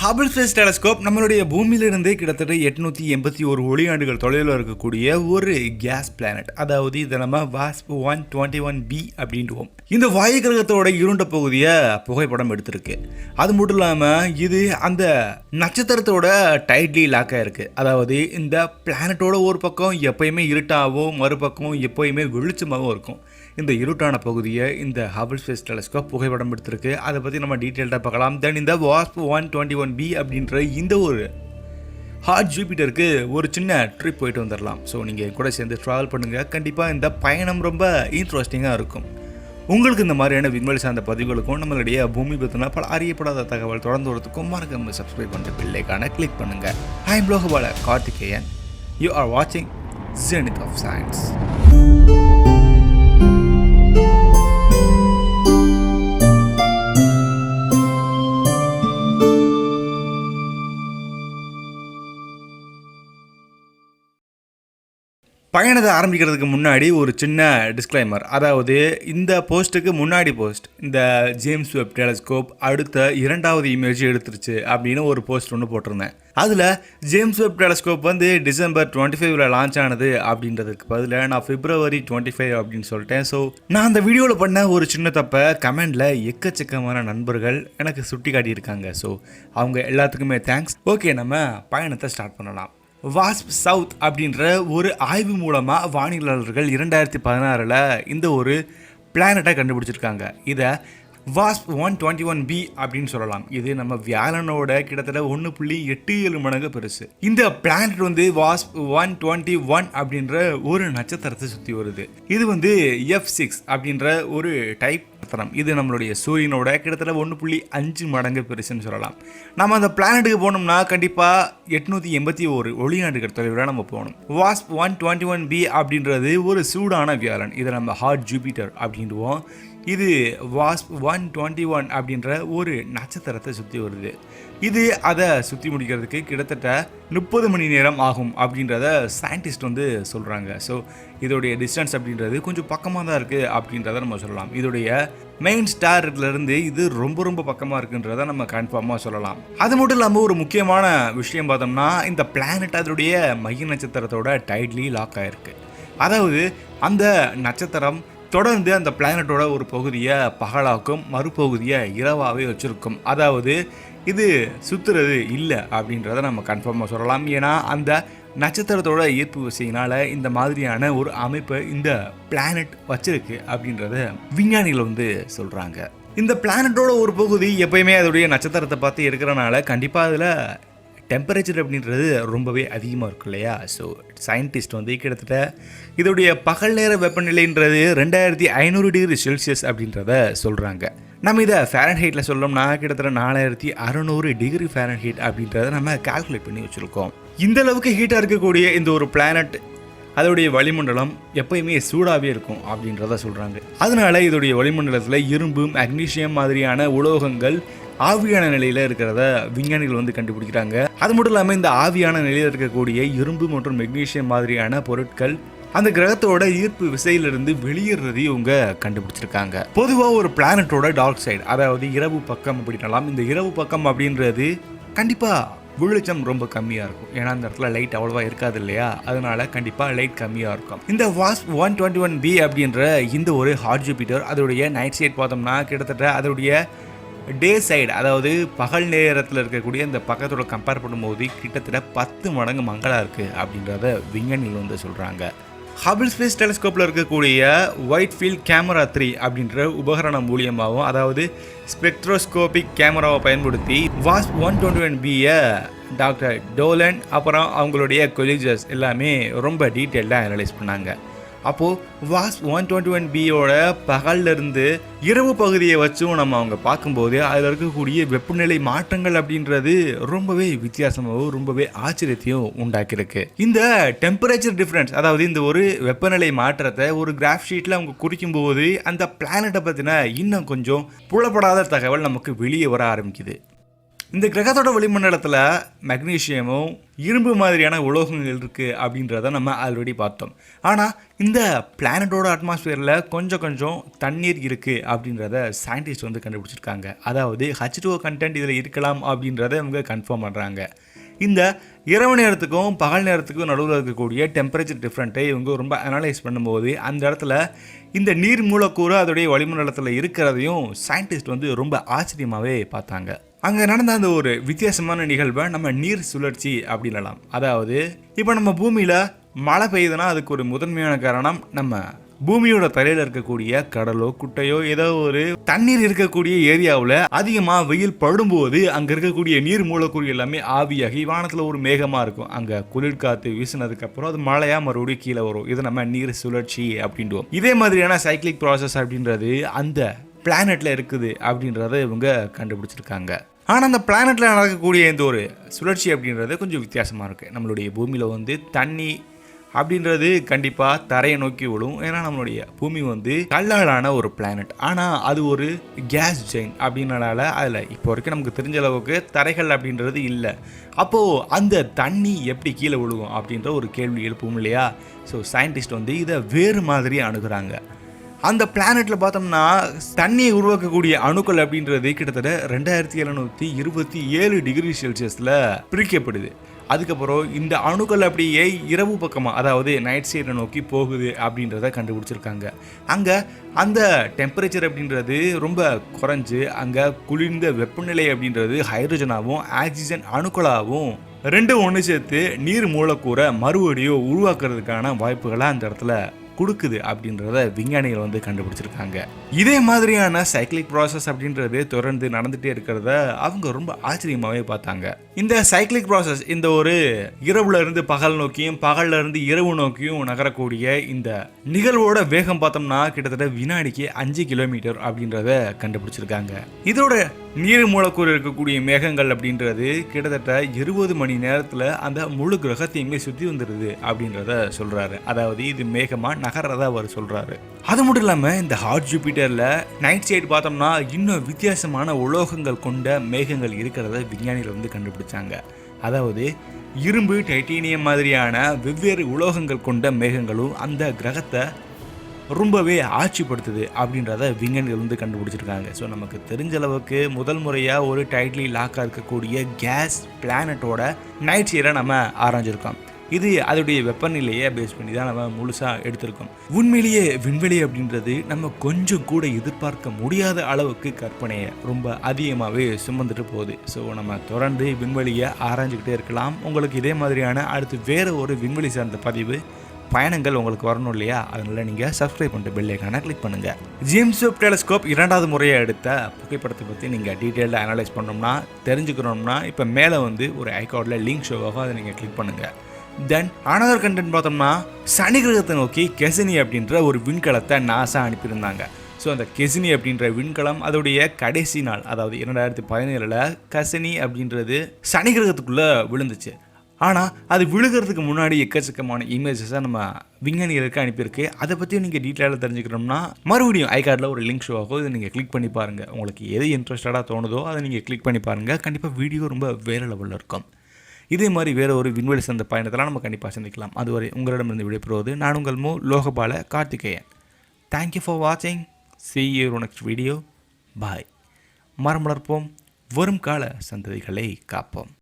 Hubble space telescope நம்மளுடைய பூமியிலிருந்து கிட்டத்தட்ட 881 ஒளியாண்டுகள் தொலைவில் இருக்கக்கூடிய ஒரு கேஸ் பிளானட். அதாவது இதை நம்ம வாஸ்ப் 121b அப்படின்ட்டுவோம். இந்த வாயு கிரகத்தோட இருண்ட பகுதியை புகைப்படம் எடுத்திருக்கு. அது மட்டும் இல்லாமல் இது அந்த நட்சத்திரத்தோட டைட்லி லாக்காக இருக்குது. அதாவது இந்த பிளானட்டோட ஒரு பக்கம் எப்பயுமே இருட்டாகவும் மறுபக்கம் எப்பயுமே வெளிச்சமாகவும் இருக்கும். இந்த இருட்டான பகுதியை இந்த ஹபிள் ஸ்பேஸ் டெலஸ்கோப் புகைப்படம் எடுத்திருக்கு. அதை பற்றி நம்ம டீட்டெயில்டாக பார்க்கலாம். தென் இந்த வாஸ்ப் 121b அப்படின்ற இந்த ஒரு ஹாட் ஜூபிட்டருக்கு ஒரு சின்ன ட்ரிப் போயிட்டு வந்துடலாம். ஸோ நீங்கள் கூட சேர்ந்து ட்ராவல் பண்ணுங்கள். கண்டிப்பாக இந்த பயணம் ரொம்ப இன்ட்ரெஸ்டிங்காக இருக்கும். உங்களுக்கு இந்த மாதிரியான விண்வெளி சார்ந்த பதிவுகளுக்கும் நம்மளுடைய பூமி பற்றின பல அறியப்படாத தகவல் தொடர்ந்து வரதுக்கும் மறக்காம சப்ஸ்கிரைப் பண்ணுற பில்லைக்கான கிளிக் பண்ணுங்கள். I am logabalakarthikeyan. You are watching Zenith of Science. பயணத்தை ஆரம்பிக்கிறதுக்கு முன்னாடி ஒரு சின்ன டிஸ்க்ளைமர். அதாவது இந்த போஸ்ட்டுக்கு முன்னாடி போஸ்ட் இந்த ஜேம்ஸ் வெப் டெலஸ்கோப் அடுத்த 2வது இமேஜ் எடுத்துருச்சு அப்படின்னு ஒரு போஸ்ட் ஒன்று போட்டிருந்தேன். அதில் James web telescope December 25 launch ஆனது அப்படின்றதுக்கு பதிலாக நான் February 25 அப்படின்னு சொல்லிட்டேன். ஸோ நான் அந்த வீடியோவில் பண்ண ஒரு சின்ன தப்பை கமெண்டில் எக்கச்சக்கமான நண்பர்கள் எனக்கு சுட்டி காட்டியிருக்காங்க. ஸோ அவங்க எல்லாத்துக்குமே தேங்க்ஸ். ஓகே, நம்ம பயணத்தை ஸ்டார்ட் பண்ணலாம். வாஸ்ப் சவுத் அப்படின்ற ஒரு ஆய்வு மூலமாக வானியலாளர்கள் 2016 இந்த ஒரு பிளானட்டை கண்டுபிடிச்சிருக்காங்க. இதை வாஸ்ப் 121b அப்படின்னு சொல்லலாம். இது நம்ம வியாழனோட கிட்டத்தட்ட 1.87 மடங்கு பெருசு. இந்த பிளானட் வாஸ்ப் 121 அப்படின்ற ஒரு நட்சத்திரத்தை சுற்றி வருது. இது F6 அப்படின்ற ஒரு டைப் நட்சத்திரம். இது நம்மளுடைய சூரியனோட கிட்டத்தட்ட 1.5 மடங்கு பெருசுன்னு சொல்லலாம். நம்ம அந்த பிளானட்டுக்கு போனோம்னா கண்டிப்பாக 881 ஒளியாண்டுகள் தொலைவில் நம்ம போகணும். வாஸ்ப் 121b அப்படின்றது ஒரு சூடான வியாழன். இதை நம்ம ஹாட் ஜூபிட்டர் அப்படின்டுவோம். இது வாஸ்ப் 121 அப்படின்ற ஒரு நட்சத்திரத்தை சுற்றி வருது. இது அதை சுற்றி முடிக்கிறதுக்கு கிட்டத்தட்ட 30 மணி நேரம் ஆகும் அப்படின்றத சயின்டிஸ்ட் சொல்கிறாங்க. ஸோ இதோடைய டிஸ்டன்ஸ் அப்படின்றது கொஞ்சம் பக்கமாக தான் இருக்குது அப்படின்றத நம்ம சொல்லலாம். இதோடைய மெயின் ஸ்டார்லேருந்து இது ரொம்ப ரொம்ப பக்கமாக இருக்குன்றத நம்ம கன்ஃபார்மாக சொல்லலாம். அது மட்டும் இல்லாமல் ஒரு முக்கியமான விஷயம் பார்த்தோம்னா இந்த பிளானட் அதோடைய மைய நட்சத்திரத்தோட டைட்லி லாக் ஆகிருக்கு. அதாவது அந்த நட்சத்திரம் தொடர்ந்து அந்த பிளானட்டோட ஒரு பகுதியை பகலாக்கும் மறுபகுதியை இரவாகவே வச்சுருக்கும். அதாவது இது சுற்றுறது இல்லை அப்படின்றத நம்ம கன்ஃபார்மாக சொல்லலாம். ஏன்னா அந்த நட்சத்திரத்தோட ஈர்ப்பு விசையினால் இந்த மாதிரியான ஒரு அமைப்பை இந்த பிளானட் வச்சிருக்கு அப்படின்றத விஞ்ஞானிகள் சொல்கிறாங்க. இந்த பிளானட்டோட ஒரு பகுதி எப்பயுமே அதோடைய நட்சத்திரத்தை பார்த்து இருக்கிறனால கண்டிப்பாக அதில் டெம்பரேச்சர் அப்படின்றது ரொம்பவே அதிகமாக இருக்கும் இல்லையா? ஸோ சயின்டிஸ்ட் கிட்டத்தட்ட இதோடைய பகல் நேர வெப்பநிலைன்றது 2500 டிகிரி செல்சியஸ் அப்படின்றத சொல்கிறாங்க. நம்ம இதை ஃபேரன்ஹீட்டில் சொல்லணும்னா கிட்டத்தட்ட 4600 டிகிரி ஃபேரன்ஹீட் அப்படின்றத நம்ம கால்குலேட் பண்ணி வச்சுருக்கோம். இந்த அளவுக்கு ஹீட்டாக இருக்கக்கூடிய இந்த ஒரு பிளானட் அதோடைய வளிமண்டலம் எப்பயுமே சூடாகவே இருக்கும் அப்படின்றத சொல்கிறாங்க. அதனால இதோடைய வளிமண்டலத்தில் இரும்பு, மெக்னீசியம் மாதிரியான உலோகங்கள் ஆவியான நிலையில் இருக்கிறத விஞ்ஞானிகள் கண்டுபிடிக்கிறாங்க. அது மட்டும் இல்லாமல் இந்த ஆவியான நிலையில் இருக்கக்கூடிய இரும்பு மற்றும் மெக்னீசியம் மாதிரியான பொருட்கள் அந்த கிரகத்தோட ஈர்ப்பு விசையிலிருந்து வெளியேறதையும் இவங்க கண்டுபிடிச்சிருக்காங்க. பொதுவாக ஒரு பிளானட்டோட டார்க் சைடு, அதாவது இரவு பக்கம் அப்படின்னாலாம். இந்த இரவு பக்கம் அப்படின்றது கண்டிப்பாக வெளிச்சம் ரொம்ப கம்மியாக இருக்கும். ஏன்னா அந்த இடத்துல லைட் அவ்வளோவா இருக்காது இல்லையா? அதனால கண்டிப்பாக லைட் கம்மியாக இருக்கும். இந்த வாஸ்ப் 121b அப்படின்ற இந்த ஒரு ஹாட் ஜூபிட்டர் அதோடைய நைட் சைட் பார்த்தோம்னா கிட்டத்தட்ட அதோடைய டே சைடு, அதாவது பகல் நேரத்தில் இருக்கக்கூடிய இந்த பக்கத்தோட கம்பேர் பண்ணும்போது கிட்டத்தட்ட 10 மடங்கு மங்களாக இருக்குது அப்படின்றத விஞ்ஞானிகள் சொல்கிறாங்க. ஹபிள் ஸ்பேஸ் டெலஸ்கோப்பில் இருக்கக்கூடிய ஒயிட் ஃபீல்ட் கேமரா 3 அப்படின்ற உபகரணம் மூலியமாகவும், அதாவது ஸ்பெக்ட்ரோஸ்கோபிக் கேமராவை பயன்படுத்தி வாஸ்ப் 121bயை டாக்டர் டோலன் அப்புறம் அவங்களுடைய கொலீஜஸ் எல்லாமே ரொம்ப டீட்டெயில்டாக அனலைஸ் பண்ணாங்க. அப்போது வாஸ்ப் 121bயோட பகல்லேருந்து இரவு பகுதியை வச்சும் நம்ம அவங்க பார்க்கும்போது அதில் இருக்கக்கூடிய வெப்பநிலை மாற்றங்கள் அப்படின்றது ரொம்பவே வித்தியாசமாகவும் ரொம்பவே ஆச்சரியத்தையும் உண்டாக்கியிருக்கு. இந்த டெம்பரேச்சர் டிஃப்ரென்ஸ், அதாவது இந்த ஒரு வெப்பநிலை மாற்றத்தை ஒரு கிராஃப் ஷீட்டில் அவங்க குறிக்கும்போது அந்த பிளானட்டை பற்றின இன்னும் கொஞ்சம் புலப்படாத தகவல் நமக்கு வெளியே வர ஆரம்பிக்குது. இந்த கிரகத்தோட வளிமண்டலத்தில் மெக்னீஷியமும் இரும்பு மாதிரியான உலோகங்கள் இருக்குது அப்படின்றத நம்ம ஆல்ரெடி பார்த்தோம். ஆனால் இந்த பிளானட்டோட அட்மாஸ்பியரில் கொஞ்சம் தண்ணீர் இருக்குது அப்படின்றத சயின்டிஸ்ட் வந்து கண்டுபிடிச்சிருக்காங்க. அதாவது H2O கண்டென்ட் இதில் இருக்கலாம் அப்படின்றத இவங்க கன்ஃபார்ம் பண்ணுறாங்க. இந்த இரவு நேரத்துக்கும் பகல் நேரத்துக்கும் நடுவில் இருக்கக்கூடிய டெம்பரேச்சர் டிஃப்ரெண்ட்டை இவங்க ரொம்ப அனலைஸ் பண்ணும்போது அந்த இடத்துல இந்த நீர் மூலக்கூறு அதோடைய வளிமண்டலத்தில் இருக்கிறதையும் சயின்டிஸ்ட் வந்து ரொம்ப ஆச்சரியமாகவே பார்த்தாங்க. அங்கே நடந்த அந்த ஒரு வித்தியாசமான நிகழ்வை நம்ம நீர் சுழற்சி அப்படின்னலாம். அதாவது இப்போ நம்ம பூமியில் மழை பெய்யுதுன்னா அதுக்கு ஒரு முதன்மையான காரணம் நம்ம பூமியோட தரையில் இருக்கக்கூடிய கடலோ குட்டையோ ஏதோ ஒரு தண்ணீர் இருக்கக்கூடிய ஏரியாவில் அதிகமாக வெயில் படும்போது அங்கே இருக்கக்கூடிய நீர் மூலக்கூறு எல்லாமே ஆவியாகி வானத்தில் ஒரு மேகமாக இருக்கும். அங்கே குளிர்காற்று வீசினதுக்கப்புறம் அது மழையாக மறுபடியும் கீழே வரும். இது நம்ம நீர் சுழற்சி அப்படின்றோம். இதே மாதிரியான சைக்கிளிக் ப்ராசஸ் அப்படின்றது அந்த பிளானெட்டில் இருக்குது அப்படின்றத இவங்க கண்டுபிடிச்சிருக்காங்க. ஆனால் அந்த பிளானெட்டில் நடக்கக்கூடிய இந்த ஒரு சுழற்சி அப்படின்றது கொஞ்சம் வித்தியாசமாக இருக்குது. நம்மளுடைய பூமியில் வந்து தண்ணி அப்படின்றது கண்டிப்பாக தரையை நோக்கி விடும். ஏன்னா நம்மளுடைய பூமி வந்து கல்லாலான ஒரு பிளானட். ஆனால் அது ஒரு கேஸ் ஜெயின் அப்படின்றனால அதில் இப்போ வரைக்கும் நமக்கு தெரிஞ்ச அளவுக்கு தரைகள் அப்படின்றது இல்லை. அப்போது அந்த தண்ணி எப்படி கீழே விழுகும் அப்படின்ற ஒரு கேள்வி எழுப்பும் இல்லையா? ஸோ சயின்டிஸ்ட் வந்து இதை வேறு மாதிரி அணுகுறாங்க. அந்த பிளானெட்டில் பார்த்தோம்னா தண்ணியை உருவாக்கக்கூடிய அணுக்கள் அப்படின்றது கிட்டத்தட்ட 2727 டிகிரி செல்சியஸில் பிரிக்கப்படுது. அதுக்கப்புறம் இந்த அணுக்கள் அப்படியே இரவு பக்கமாக அதாவது நைட் சைடை நோக்கி போகுது அப்படின்றத கண்டுபிடிச்சிருக்காங்க. அங்கே அந்த டெம்பரேச்சர் அப்படின்றது ரொம்ப குறைஞ்சு அங்கே குளிர்ந்த வெப்பநிலை அப்படின்றது ஹைட்ரஜனாகவும் ஆக்சிஜன் அணுக்களாகவும் ரெண்டும் ஒன்று சேர்த்து நீர் மூலக்கூறை மறுபடியும் உருவாக்குறதுக்கான வாய்ப்புகளை அந்த இடத்துல கொடுக்குது அப்படின்றத விஞ்ஞானிகள் வந்து கண்டுபிடிச்சிருக்காங்க. இதே மாதிரியான சைக்கிளிக் ப்ராசஸ் அப்படின்றது தொடர்ந்து நடந்துகிட்டே இருக்கிறத அவங்க ரொம்ப ஆச்சரியமாகவே பார்த்தாங்க. இந்த சைக்கிளிக் ப்ராசஸ் இந்த ஒரு இரவுல இருந்து பகல் நோக்கியும் பகல்ல இருந்து இரவு நோக்கியும் நகரக்கூடிய இந்த நிகழ்வோட வேகம் பார்த்தோம்னா கிட்டத்தட்ட வினாடிக்கு 5 கிலோமீட்டர் அப்படின்றத கண்டுபிடிச்சிருக்காங்க. இதோட நீர் மூலக்கூறு இருக்கக்கூடிய மேகங்கள் அப்படின்றது கிட்டத்தட்ட 20 மணி நேரத்தில் அந்த முழு கிரகத்தையுமே சுற்றி வந்துடுது அப்படின்றத சொல்றாரு. அதாவது இது மேகமா நகர்றதா அவர் சொல்றாரு. அது மட்டும் இல்லாமல் இந்த ஹாட் ஜூபிட்டரில் நைட் சைடு பார்த்தோம்னா இன்னும் வித்தியாசமான உலோகங்கள் கொண்ட மேகங்கள் இருக்கிறத விஞ்ஞானிகள் வந்து கண்டுபிடிச்சாங்க. அதாவது இரும்பு டைட்டேனியம் மாதிரியான வெவ்வேறு உலோகங்கள் கொண்ட மேகங்களும் அந்த கிரகத்தை ரொம்பவே ஆட்சிப்படுத்துது அப்படின்றத விஞ்ஞானிகள் வந்து கண்டுபிடிச்சிருக்காங்க. ஸோ நமக்கு தெரிஞ்ச அளவுக்கு முதல் முறையாக ஒரு டைட்லி லாக்காக இருக்கக்கூடிய கேஸ் பிளானட்டோட நைட் சைடை நம்ம ஆராய்ஞ்சிருக்கோம். இது அதோடைய வெப்பநிலையை பேஸ் பண்ணி தான் நம்ம முழுசாக எடுத்திருக்கோம். உண்மையிலேயே விண்வெளி அப்படின்றது நம்ம கொஞ்சம் கூட எதிர்பார்க்க முடியாத அளவுக்கு கற்பனையை ரொம்ப அதிகமாகவே சுமந்துட்டு போகுது. ஸோ நம்ம தொடர்ந்து விண்வெளியை ஆராய்ஞ்சிக்கிட்டே இருக்கலாம். உங்களுக்கு இதே மாதிரியான அடுத்து வேறு ஒரு விண்வெளி சார்ந்த பதிவு பயணங்கள் உங்களுக்கு வரணும் இல்லையா? அதனால் நீங்கள் சப்ஸ்கிரைப் பண்ணிட்டு பெல் ஐகானை கிளிக் பண்ணுங்கள். ஜேம்ஸ் வெப் டெலஸ்கோப் 2வது முறையை எடுத்த புகைப்படத்தை பற்றி நீங்கள் டீட்டெயிலாக அனலைஸ் பண்ணோம்னா தெரிஞ்சுக்கணும்னா இப்போ மேலே வந்து ஒரு ஐகார்டில் லிங்க் ஷோ ஆகும், அதை நீங்கள் கிளிக் பண்ணுங்கள். தென் அனதர் கண்டென்ட் பார்த்தோம்னா சனி கிரகத்தை நோக்கி கெசினி அப்படின்ற ஒரு விண்கலத்தை நாசா அனுப்பியிருந்தாங்க. ஸோ அந்த கெசினி அப்படின்ற விண்கலம் அதோடைய கடைசி நாள் அதாவது 2017 கெசினி அப்படின்றது சனி கிரகத்துக்குள்ளே விழுந்துச்சு. ஆனால் அது விழுகிறதுக்கு முன்னாடி எக்கச்சக்கமான இமேஜஸை நம்ம விஞ்ஞானிகளுக்கு அனுப்பியிருக்கு. அதை பற்றி நீங்கள் டீட்டெயிலாக தெரிஞ்சுக்கணும்னா மறுபடியும் ஐகார்டில் ஒரு லிங்க் ஷோ ஆகும், இதை நீங்கள் கிளிக் பண்ணி பாருங்கள். உங்களுக்கு எது இன்ட்ரெஸ்டடாக தோணுதோ அதை நீங்கள் கிளிக் பண்ணி பாருங்கள். கண்டிப்பாக வீடியோ ரொம்ப வேறு லெவலில் இருக்கும். இதே மாதிரி வேறு ஒரு விண்வெளி சார்ந்த பயணத்தெல்லாம் நம்ம கண்டிப்பாக சந்திக்கலாம். அதுவரை உங்களிடமிருந்து விடைபெறுவது நான் உங்கள் லோகபாலகார்த்திகேயன். தேங்க்யூ ஃபார் வாட்சிங். See you in next video. Bye. மரம் வளர்ப்போம், வரும் கால சந்ததிகளை காப்போம்.